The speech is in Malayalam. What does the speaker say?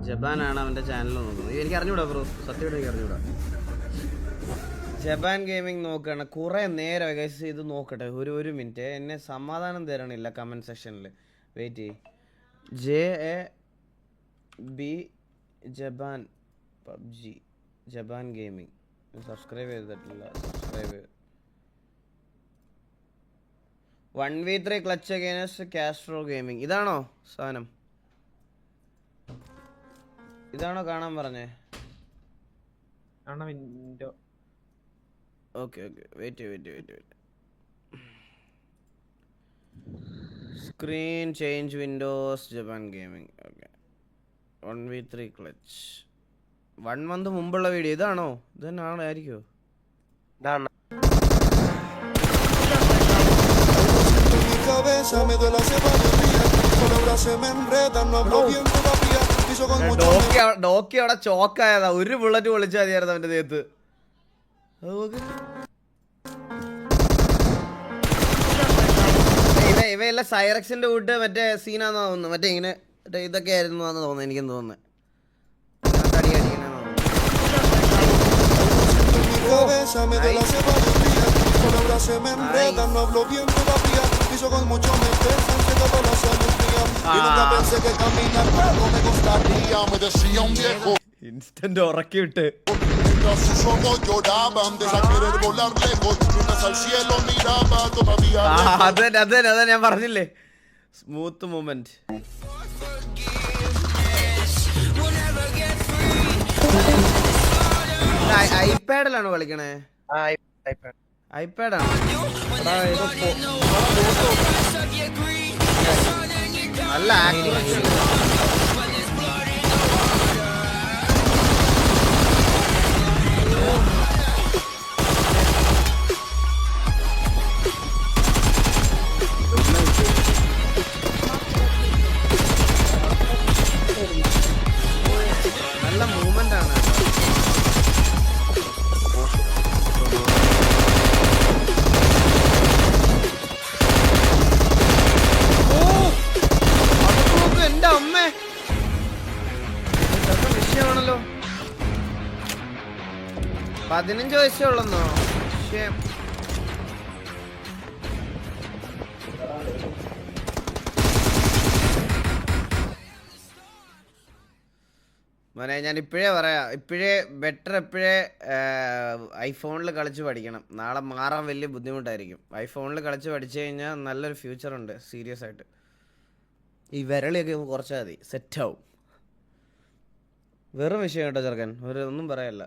ജബാനാണ് അവൻ്റെ ചാനൽ നോക്കുന്നത്. എനിക്ക് അറിഞ്ഞൂടാ ബ്രോ, സത്യമായിട്ട് എനിക്ക് അറിഞ്ഞൂടാ. ജബാൻ ഗെയിമിംഗ് നോക്കുകയാണ് കുറേ നേരം ഗൈസ്. ഇത് നോക്കട്ടെ, ഒരു മിനിറ്റ്. എന്നെ സമാധാനം തരണില്ല കമൻറ്റ് സെക്ഷനിൽ. വെയിറ്റ് ചെയ്യ്. JAB ജബാൻ പബ്ജി ജബാൻ ഗെയിമിംഗ് സബ്സ്ക്രൈബ് ചെയ്തിട്ടില്ല. Subscribe 1v3 clutch against Castro gaming. ഇതാണോ സാധനം? ഇതാണോ കാണാൻ പറഞ്ഞേ? Okay wait. Screen change windows Japan gaming. Okay 1v3 clutch 1 month മുമ്പുള്ള വീഡിയോ ഇതാണോ? ഇത് തന്നെ ആണോ? ആയിരിക്കുമോ? ഇതാണ്. ഡോക്കി അവിടെ ചോക്കായതാ. ഒരു ബുള്ളറ്റ് പൊളിച്ചാൽ മതിയായിരുന്നു അവന്റെ ദേഹത്ത്. ഇവയെല്ലാം സൈറക്സിന്റെ കൂട്ട് മറ്റേ സീനാന്ന് തോന്നുന്നു. മറ്റേ ഇങ്ങനെ ഇതൊക്കെ ആയിരുന്നു എന്ന് തോന്നുന്നു. എനിക്കെന്ന് തോന്നുന്നു. ഇൻസ്റ്റന്റ് ഉറക്കി വിട്ട് അതെ ഞാൻ പറഞ്ഞില്ലേ, സ്മൂത്ത് മൂവ്മെന്റ്. ഐപാഡിലാണോ കളിക്കണേ? ഐപാഡാണോ? നല്ല ആക്ടിവിറ്റി. നല്ല മൂവ്മെന്റ് ആണ്. എന്റെ അമ്മേ, വിഷയമാണല്ലോ. 15 വയസ്സേ ഉള്ളെന്നോ? വിഷയം. മോനെ ഞാൻ ഇപ്പോഴേ പറയാം, ബെറ്റർ ഐഫോണിൽ കളിച്ച് പഠിക്കണം. നാളെ മാറാൻ വലിയ ബുദ്ധിമുട്ടായിരിക്കും. ഐഫോണിൽ കളിച്ച് പഠിച്ചു കഴിഞ്ഞാൽ നല്ലൊരു ഫ്യൂച്ചറുണ്ട്. സീരിയസ് ആയിട്ട് ഈ വിരളിയൊക്കെ കുറച്ചാൽ മതി, സെറ്റാവും. വെറും വിഷയം കേട്ടോ ചെറുക്കൻ, ഒന്നും പറയല്ല.